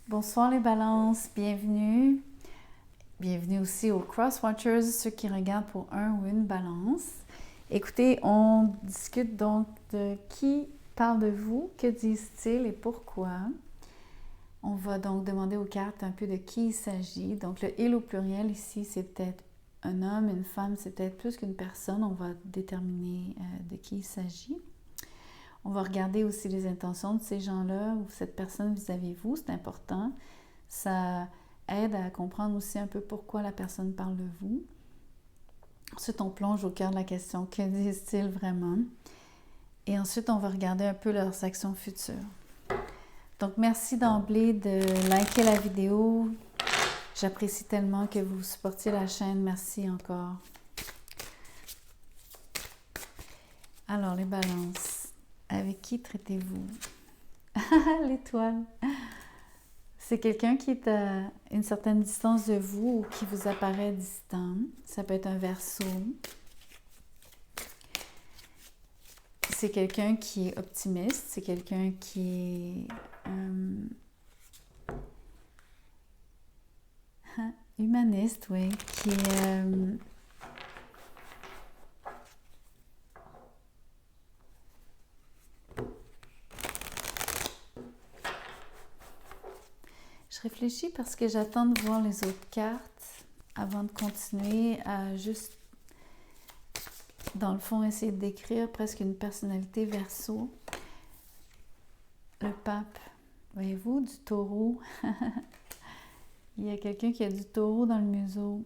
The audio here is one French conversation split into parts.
Bonsoir les balances, bienvenue. Bienvenue aussi aux Cross-Watchers, ceux qui regardent pour un ou une balance. Écoutez, on discute donc de qui parle de vous, que disent-ils et pourquoi. On va donc demander aux cartes un peu de qui il s'agit. Donc le « il » au pluriel ici, c'est peut-être un homme, une femme, c'est peut-être plus qu'une personne. On va déterminer de qui il s'agit. On va regarder aussi les intentions de ces gens-là ou cette personne vis-à-vis vous, c'est important. Ça aide à comprendre aussi un peu pourquoi la personne parle de vous. Ensuite, on plonge au cœur de la question, que disent-ils vraiment? Et ensuite, on va regarder un peu leurs actions futures. Donc, merci d'emblée de liker la vidéo. J'apprécie tellement que vous supportiez la chaîne. Merci encore. Alors, les balances. Avec qui traitez-vous? L'étoile. C'est quelqu'un qui est à une certaine distance de vous ou qui vous apparaît distant. Ça peut être un Verseau. C'est quelqu'un qui est optimiste. C'est quelqu'un qui est humaniste, oui. Qui est... Je réfléchis parce que j'attends de voir les autres cartes avant de continuer à juste, dans le fond, essayer de décrire presque une personnalité Verseau. Le pape, voyez-vous, du taureau. Il y a quelqu'un qui a du taureau dans le museau.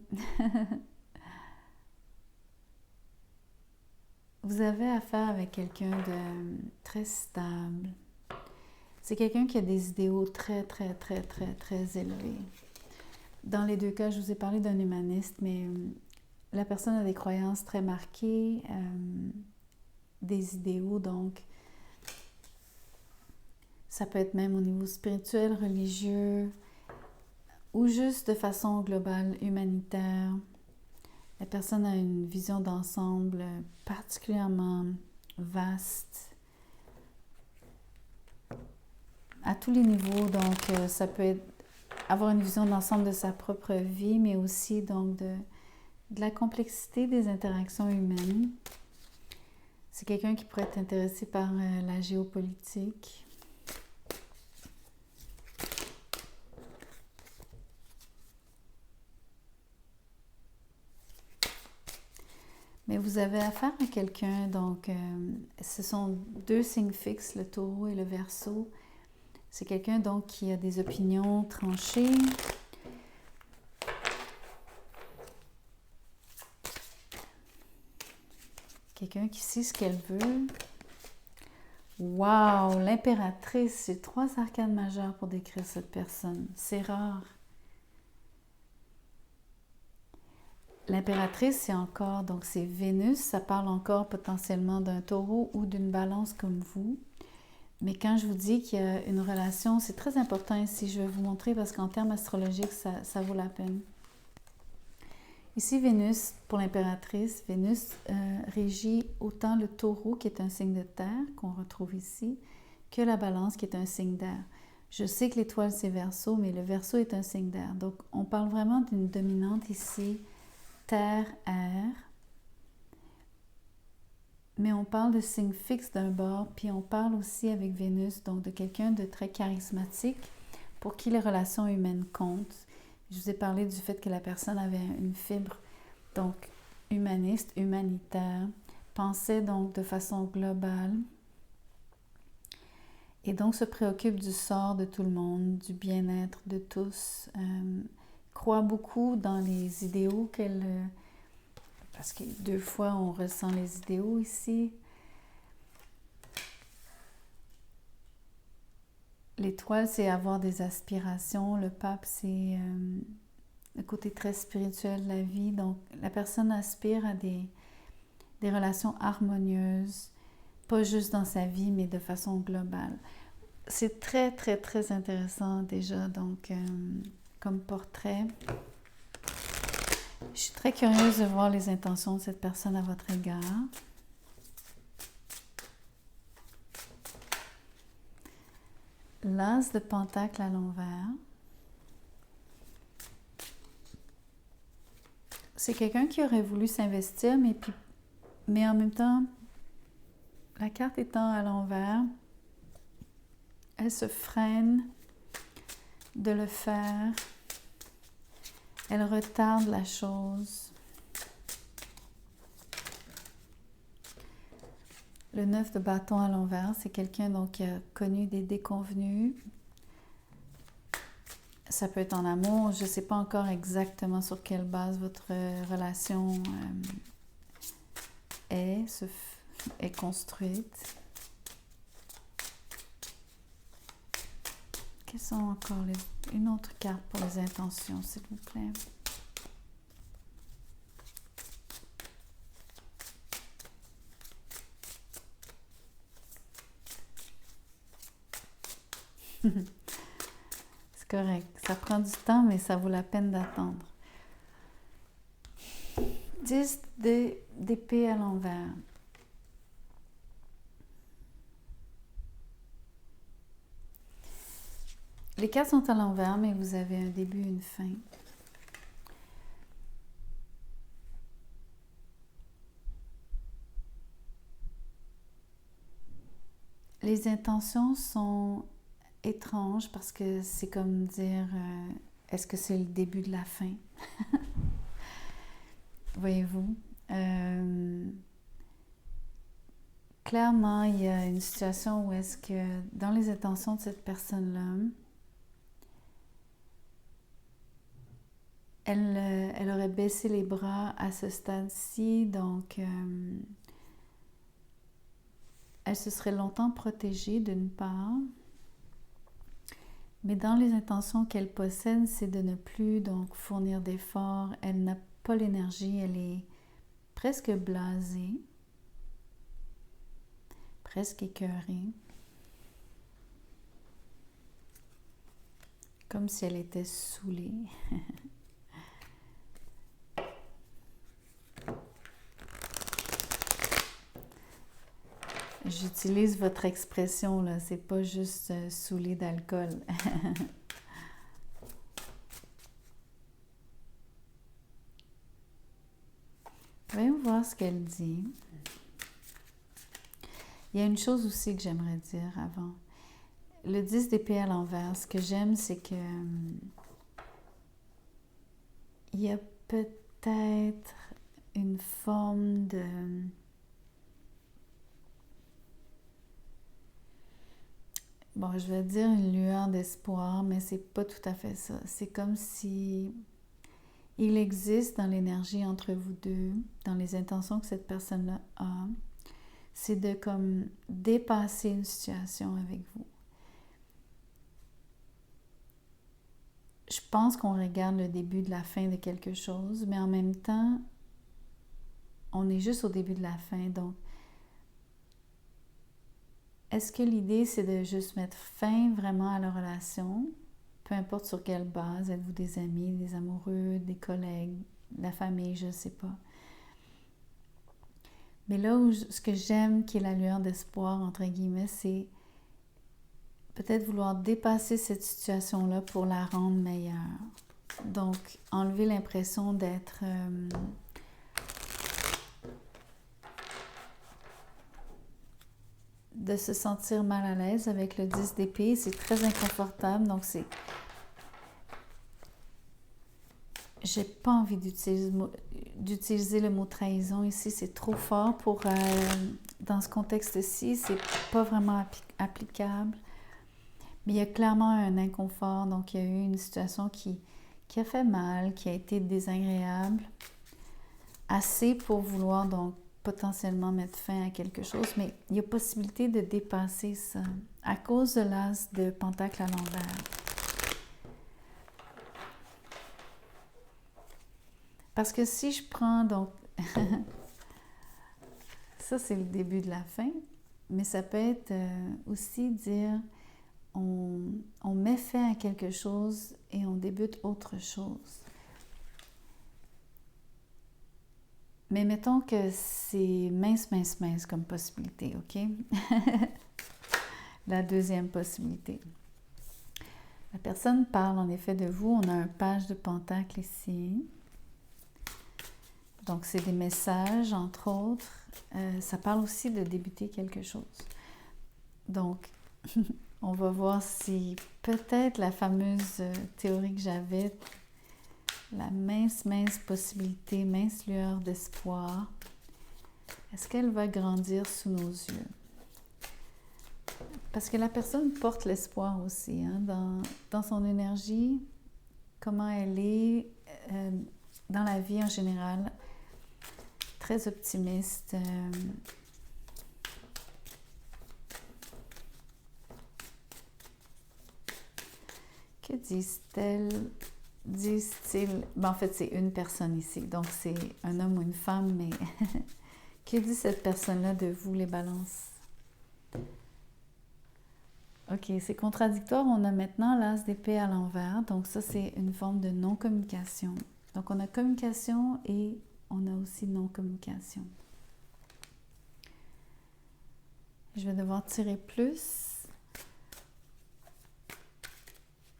Vous avez affaire avec quelqu'un de très stable. C'est quelqu'un qui a des idéaux très élevés. Dans les deux cas, je vous ai parlé d'un humaniste, mais la personne a des croyances très marquées, des idéaux, donc ça peut être même au niveau spirituel, religieux, ou juste de façon globale, humanitaire. La personne a une vision d'ensemble particulièrement vaste, à tous les niveaux. Donc, ça peut être avoir une vision d'ensemble de sa propre vie, mais aussi donc de la complexité des interactions humaines. C'est quelqu'un qui pourrait être intéressé par la géopolitique. Mais vous avez affaire à quelqu'un, donc ce sont deux signes fixes, le taureau et le Verseau. C'est quelqu'un donc qui a des opinions tranchées. Quelqu'un qui sait ce qu'elle veut. Wow! L'impératrice, c'est 3 arcanes majeures pour décrire cette personne. C'est rare. L'impératrice, c'est encore, donc c'est Vénus, ça parle encore potentiellement d'un taureau ou d'une balance comme vous. Mais quand je vous dis qu'il y a une relation, c'est très important ici, je vais vous montrer parce qu'en termes astrologiques, ça vaut la peine. Ici, Vénus, pour l'impératrice, Vénus régit autant le taureau, qui est un signe de terre, qu'on retrouve ici, que la balance, qui est un signe d'air. Je sais que l'étoile, c'est Verseau, mais le Verseau est un signe d'air. Donc, on parle vraiment d'une dominante ici, terre, air. Mais on parle de signes fixes d'un bord, puis on parle aussi avec Vénus, donc de quelqu'un de très charismatique, pour qui les relations humaines comptent. Je vous ai parlé du fait que la personne avait une fibre, donc humaniste, humanitaire, pensait donc de façon globale, et donc se préoccupe du sort de tout le monde, du bien-être de tous, croit beaucoup dans les idéaux qu'elle... parce que 2 fois, on ressent les idéaux ici. L'étoile, c'est avoir des aspirations. Le pape, c'est le côté très spirituel de la vie. Donc, la personne aspire à des relations harmonieuses, pas juste dans sa vie, mais de façon globale. C'est très intéressant déjà, donc, comme portrait. Je suis très curieuse de voir les intentions de cette personne à votre égard. L'as de pentacle à l'envers. c'est quelqu'un qui aurait voulu s'investir, mais en même temps, la carte étant à l'envers, elle se freine de le faire. Elle retarde la chose. Le 9 de bâton à l'envers, c'est quelqu'un donc qui a connu des déconvenues. Ça peut être en amour. Je ne sais pas encore exactement sur quelle base votre relation est construite. Quelles sont encore une autre carte pour les intentions, s'il vous plaît? C'est correct. Ça prend du temps, mais ça vaut la peine d'attendre. 10 d'épée à l'envers. Les cartes sont à l'envers, mais vous avez un début et une fin. Les intentions sont étranges parce que c'est comme dire est-ce que c'est le début de la fin? Voyez-vous? Clairement, il y a une situation où est-ce que dans les intentions de cette personne-là, elle aurait baissé les bras à ce stade-ci, donc elle se serait longtemps protégée d'une part, mais dans les intentions qu'elle possède, c'est de ne plus donc fournir d'efforts. Elle n'a pas l'énergie, elle est presque blasée, presque écœurée, comme si elle était saoulée. J'utilise votre expression, là, c'est pas juste saoulé d'alcool. Voyons voir ce qu'elle dit. Il y a une chose aussi que j'aimerais dire avant. Le 10 d'épée à l'envers, ce que j'aime, c'est que il y a peut-être une forme de... Bon, je vais dire une lueur d'espoir, mais c'est pas tout à fait ça. C'est comme si il existe dans l'énergie entre vous deux, dans les intentions que cette personne-là a, c'est de comme dépasser une situation avec vous. Je pense qu'on regarde le début de la fin de quelque chose, mais en même temps, on est juste au début de la fin. Donc, est-ce que l'idée, c'est de juste mettre fin vraiment à la relation, peu importe sur quelle base, êtes-vous des amis, des amoureux, des collègues, la famille, je ne sais pas. Mais là où ce que j'aime, qui est la lueur d'espoir, entre guillemets, c'est peut-être vouloir dépasser cette situation-là pour la rendre meilleure. Donc, enlever l'impression d'être... de se sentir mal à l'aise avec le 10 d'épée. C'est très inconfortable, donc c'est... J'ai pas envie d'utiliser le mot trahison ici, c'est trop fort pour... dans ce contexte-ci, c'est pas vraiment applicable. Mais il y a clairement un inconfort, donc il y a eu une situation qui a fait mal, qui a été désagréable, assez pour vouloir donc potentiellement mettre fin à quelque chose, mais il y a possibilité de dépasser ça à cause de l'as de pentacle à l'envers. Parce que si je prends donc... ça, c'est le début de la fin, mais ça peut être aussi dire on met fin à quelque chose et on débute autre chose. Mais mettons que c'est mince comme possibilité, OK? La deuxième possibilité. La personne parle en effet de vous. On a un page de pentacle ici. Donc, c'est des messages, entre autres. Ça parle aussi de débuter quelque chose. Donc, on va voir si peut-être la fameuse théorie que j'avais, la mince possibilité, mince lueur d'espoir, est-ce qu'elle va grandir sous nos yeux? Parce que la personne porte l'espoir aussi, hein, dans son énergie, comment elle est dans la vie en général, très optimiste. Que disent-elles? Disent-ils? Ben, en fait, c'est une personne ici, donc c'est un homme ou une femme, mais que dit cette personne-là de vous, les balances? Ok, c'est contradictoire. On a maintenant l'as d'épée à l'envers, donc ça, c'est une forme de non-communication. Donc, on a communication et on a aussi non-communication. Je vais devoir tirer plus.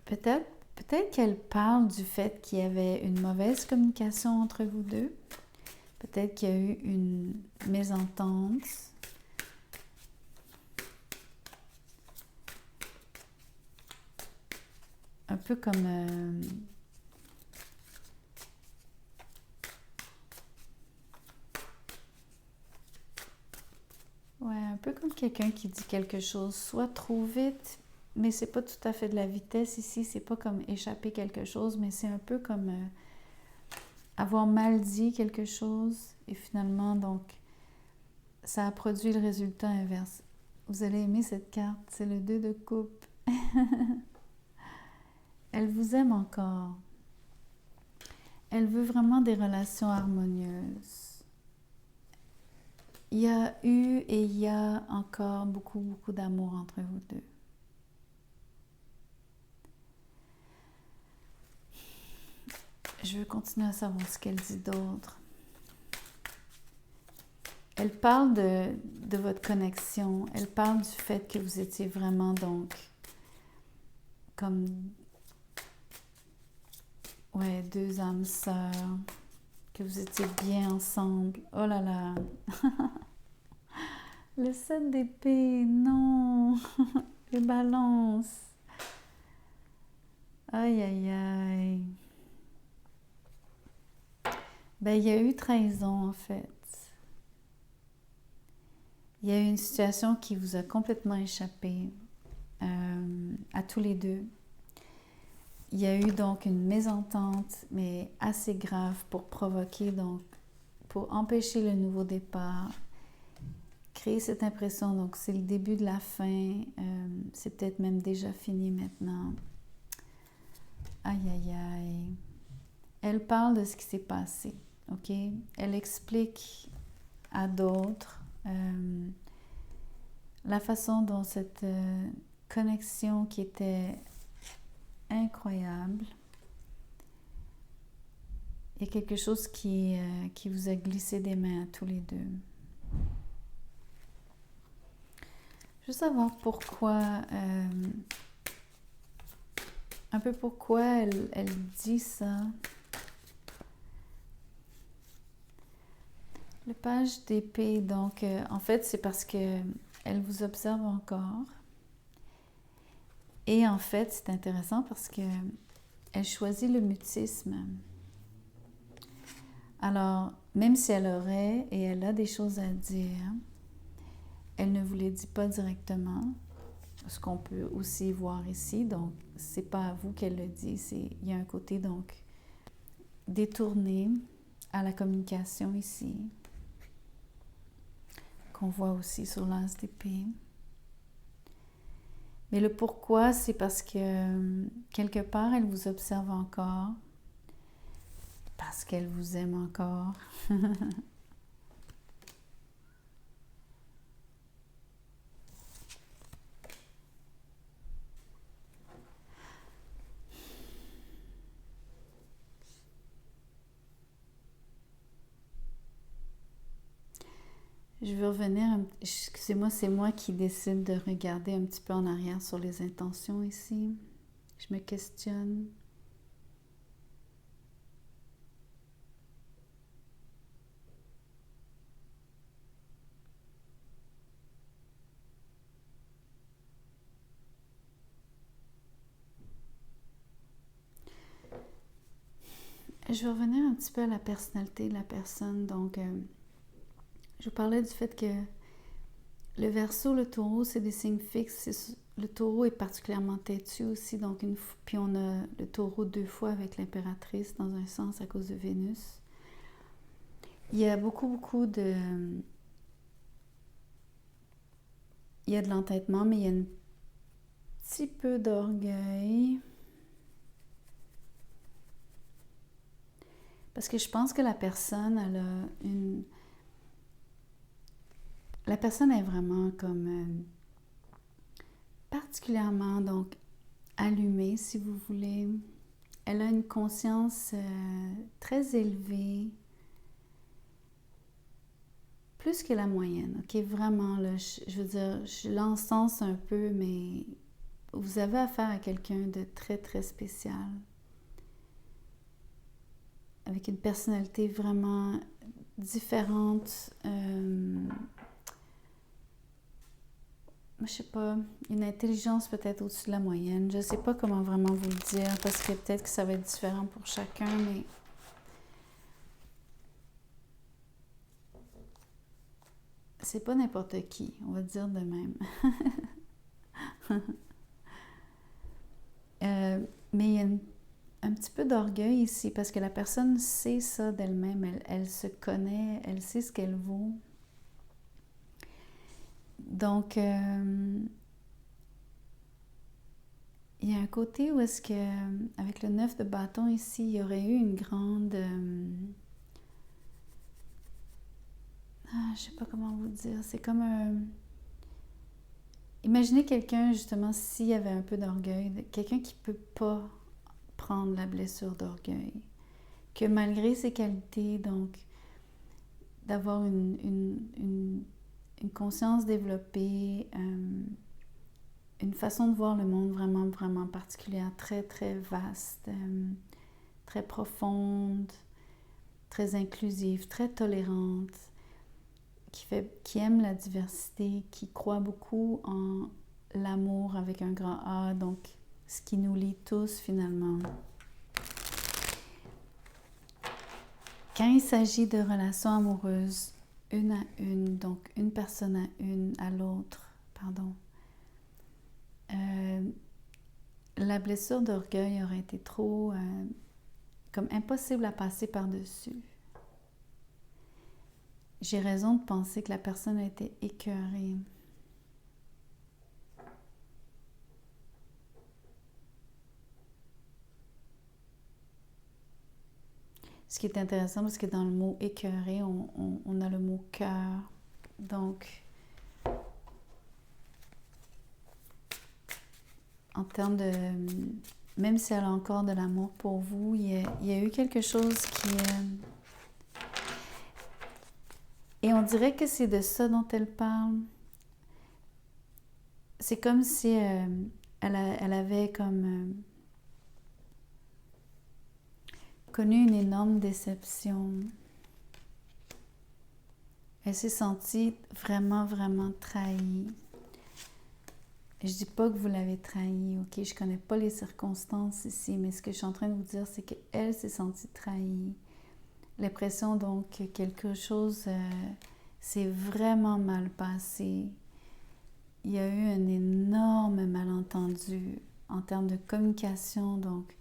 Peut-être qu'elle parle du fait qu'il y avait une mauvaise communication entre vous deux. Peut-être qu'il y a eu une mésentente. Un peu comme... ouais, un peu comme quelqu'un qui dit quelque chose soit trop vite, mais c'est pas tout à fait de la vitesse ici. C'est pas comme échapper quelque chose, mais c'est un peu comme avoir mal dit quelque chose et finalement, donc, ça a produit le résultat inverse. Vous allez aimer cette carte, c'est le 2 de coupe. Elle vous aime encore. Elle veut vraiment des relations harmonieuses. Il y a eu et il y a encore beaucoup d'amour entre vous deux. Je veux continuer à savoir ce qu'elle dit d'autre. Elle parle de votre connexion. Elle parle du fait que vous étiez vraiment donc comme deux âmes sœurs, que vous étiez bien ensemble. Oh là là! Le 7 d'épée, non! Les balances! Aïe, aïe, aïe! Ben, il y a eu trahison, en fait. Il y a eu une situation qui vous a complètement échappé à tous les deux. Il y a eu donc une mésentente, mais assez grave pour provoquer, donc, pour empêcher le nouveau départ, créer cette impression, donc c'est le début de la fin, c'est peut-être même déjà fini maintenant. Aïe, aïe, aïe. Elle parle de ce qui s'est passé, ok? Elle explique à d'autres la façon dont cette connexion qui était incroyable, il y a quelque chose qui vous a glissé des mains à tous les deux. Je veux savoir pourquoi, un peu pourquoi elle dit ça. Le page d'épée, donc, en fait, c'est parce que elle vous observe encore. Et en fait, c'est intéressant parce que elle choisit le mutisme. Alors, même si elle aurait et elle a des choses à dire, elle ne vous les dit pas directement, ce qu'on peut aussi voir ici. Donc, c'est pas à vous qu'elle le dit, il y a un côté donc détourné à la communication ici, qu'on voit aussi sur l'as d'épée. Mais le pourquoi, c'est parce que quelque part, elle vous observe encore, parce qu'elle vous aime encore. Je vais revenir, excusez-moi, c'est moi qui décide de regarder un petit peu en arrière sur les intentions ici. Je me questionne. je vais revenir un petit peu à la personnalité de la personne. Donc, je vous parlais du fait que le Verseau, le Taureau, c'est des signes fixes. Le Taureau est particulièrement têtu aussi. Donc, puis on a le Taureau 2 fois avec l'impératrice dans un sens à cause de Vénus. Il y a beaucoup de... Il y a de l'entêtement, mais il y a un petit peu d'orgueil. Parce que je pense que la personne, elle a une... La personne est vraiment comme particulièrement donc allumée, si vous voulez. Elle a une conscience très élevée, plus que la moyenne, ok? Vraiment, là, je veux dire, je l'encense un peu, mais vous avez affaire à quelqu'un de très, très spécial, avec une personnalité vraiment différente. Je sais pas, une intelligence peut-être au-dessus de la moyenne. Je sais pas comment vraiment vous le dire, parce que peut-être que ça va être différent pour chacun, mais... C'est pas n'importe qui, on va dire de même. Mais il y a un petit peu d'orgueil ici, parce que la personne sait ça d'elle-même, elle se connaît, elle sait ce qu'elle vaut. Donc, il y a un côté où est-ce que, avec le 9 de bâton ici, il y aurait eu une grande... je sais pas comment vous dire, c'est comme un... Imaginez quelqu'un, justement, s'il y avait un peu d'orgueil, quelqu'un qui peut pas prendre la blessure d'orgueil, que malgré ses qualités, donc, d'avoir une conscience développée, une façon de voir le monde vraiment, vraiment particulière, très, très vaste, très profonde, très inclusive, très tolérante, qui aime la diversité, qui croit beaucoup en l'amour avec un grand A, donc ce qui nous lie tous finalement. Quand il s'agit de relations amoureuses, une à une, donc une personne à l'autre, pardon, la blessure d'orgueil aurait été trop comme impossible à passer par-dessus. J'ai raison de penser que la personne a été écœurée. Ce qui est intéressant, parce que dans le mot écœuré, on a le mot cœur. Donc, en termes de... Même si elle a encore de l'amour pour vous, il y a eu quelque chose qui... Et on dirait que c'est de ça dont elle parle. C'est comme si elle avait comme connu une énorme déception. Elle s'est sentie vraiment, vraiment trahie. Je dis pas que vous l'avez trahie, ok? Je connais pas les circonstances ici, mais ce que je suis en train de vous dire, c'est qu'elle s'est sentie trahie. L'impression donc que quelque chose s'est vraiment mal passé. Il y a eu un énorme malentendu en termes de communication, donc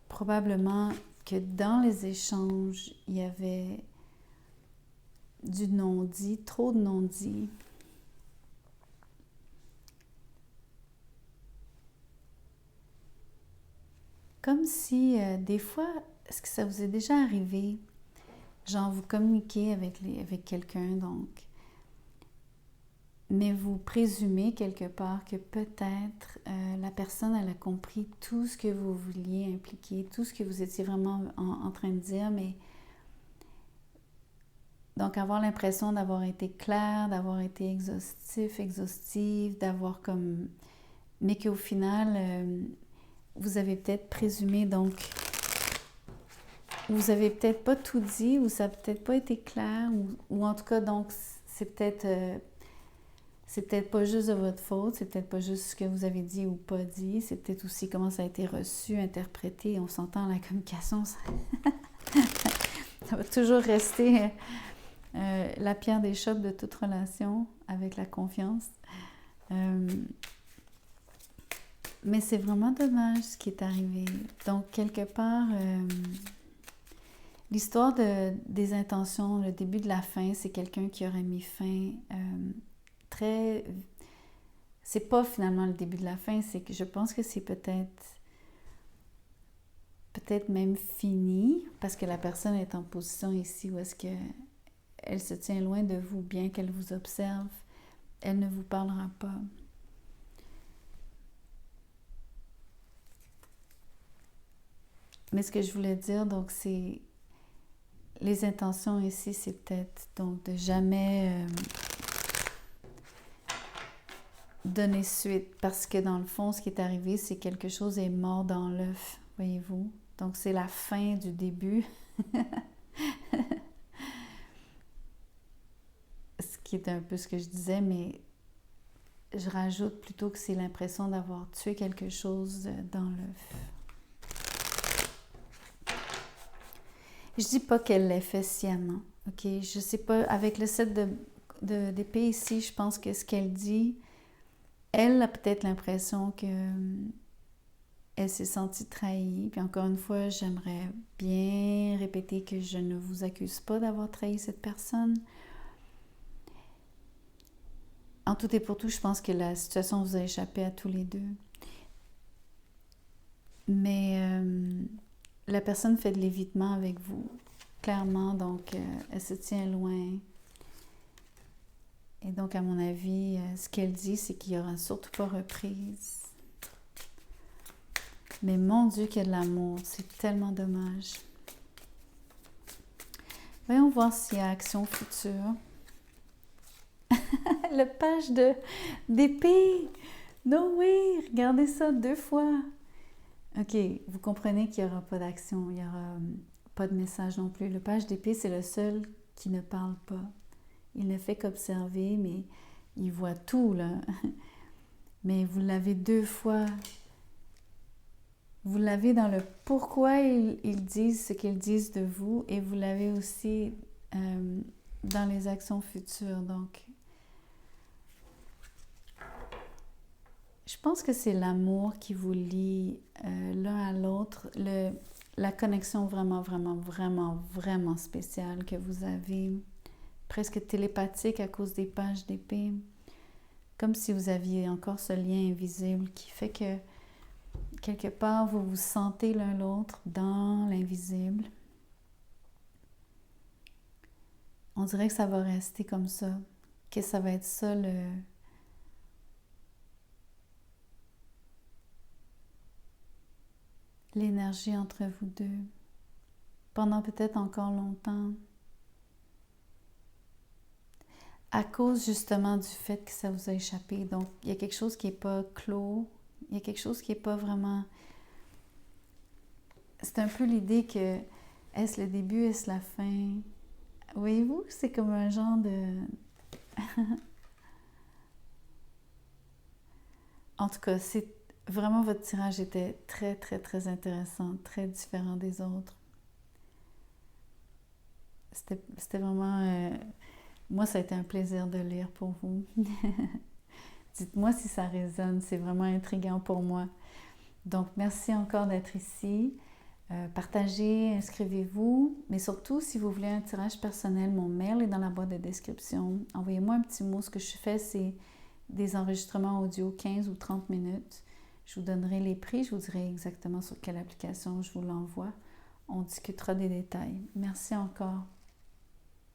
probablement que dans les échanges, il y avait du non-dit, trop de non-dit. Comme si, des fois, est-ce que ça vous est déjà arrivé, genre vous communiquez avec quelqu'un, donc, mais vous présumez quelque part que peut-être la personne, elle a compris tout ce que vous vouliez impliquer, tout ce que vous étiez vraiment en train de dire, mais donc avoir l'impression d'avoir été clair, d'avoir été exhaustive, d'avoir comme... Mais qu'au final, vous avez peut-être présumé, donc vous avez peut-être pas tout dit, ou ça n'a peut-être pas été clair, ou en tout cas, donc c'est peut-être... c'est peut-être pas juste de votre faute, c'est peut-être pas juste ce que vous avez dit ou pas dit, c'est peut-être aussi comment ça a été reçu, interprété. On s'entend, la communication, ça va toujours rester la pierre d'échoppe de toute relation avec la confiance. Mais c'est vraiment dommage ce qui est arrivé. Donc, quelque part, l'histoire des intentions, le début de la fin, c'est quelqu'un qui aurait mis fin très... C'est pas finalement le début de la fin, c'est que je pense que c'est peut-être même fini, parce que la personne est en position ici où est-ce qu'elle se tient loin de vous, bien qu'elle vous observe, elle ne vous parlera pas. Mais ce que je voulais dire, donc, c'est... Les intentions ici, c'est peut-être donc de jamais donner suite, parce que dans le fond, ce qui est arrivé, c'est que quelque chose est mort dans l'œuf, voyez-vous. Donc, c'est la fin du début. Ce qui est un peu ce que je disais, mais je rajoute plutôt que c'est l'impression d'avoir tué quelque chose dans l'œuf. Je dis pas qu'elle l'ait fait sciemment, ok? Je sais pas, avec le set d'épée ici, je pense que ce qu'elle dit, elle a peut-être l'impression que elle s'est sentie trahie. Puis encore une fois, j'aimerais bien répéter que je ne vous accuse pas d'avoir trahi cette personne. En tout et pour tout, je pense que la situation vous a échappé à tous les deux. Mais la personne fait de l'évitement avec vous, clairement, donc elle se tient loin. Et donc, à mon avis, ce qu'elle dit, c'est qu'il n'y aura surtout pas reprise. Mais mon Dieu, qu'il y a de l'amour, c'est tellement dommage. Voyons voir s'il y a action future. Le page d'épée! No way! Regardez ça 2 fois. OK, vous comprenez qu'il n'y aura pas d'action, il n'y aura pas de message non plus. Le page d'épée, c'est le seul qui ne parle pas. Il ne fait qu'observer, mais il voit tout, là. Mais vous l'avez 2 fois. Vous l'avez dans le pourquoi ils disent ce qu'ils disent de vous, et vous l'avez aussi dans les actions futures. Donc, je pense que c'est l'amour qui vous lie l'un à l'autre, la connexion vraiment, vraiment, vraiment, vraiment spéciale que vous avez, presque télépathique à cause des pages d'épée, comme si vous aviez encore ce lien invisible qui fait que quelque part vous vous sentez l'un l'autre dans l'invisible. On dirait que ça va rester comme ça, que ça va être ça l'énergie entre vous deux, pendant peut-être encore longtemps, à cause justement du fait que ça vous a échappé. Donc, il y a quelque chose qui n'est pas clos, il y a quelque chose qui n'est pas vraiment... C'est un peu l'idée que, est-ce le début, est-ce la fin? Voyez-vous, c'est comme un genre de... En tout cas, c'est vraiment, votre tirage était très, très, très intéressant, très différent des autres. C'était vraiment... moi, ça a été un plaisir de lire pour vous. Dites-moi si ça résonne, c'est vraiment intriguant pour moi. Donc, merci encore d'être ici. Partagez, inscrivez-vous. Mais surtout, si vous voulez un tirage personnel, mon mail est dans la boîte de description. Envoyez-moi un petit mot. Ce que je fais, c'est des enregistrements audio 15 ou 30 minutes. Je vous donnerai les prix. Je vous dirai exactement sur quelle application je vous l'envoie. On discutera des détails. Merci encore.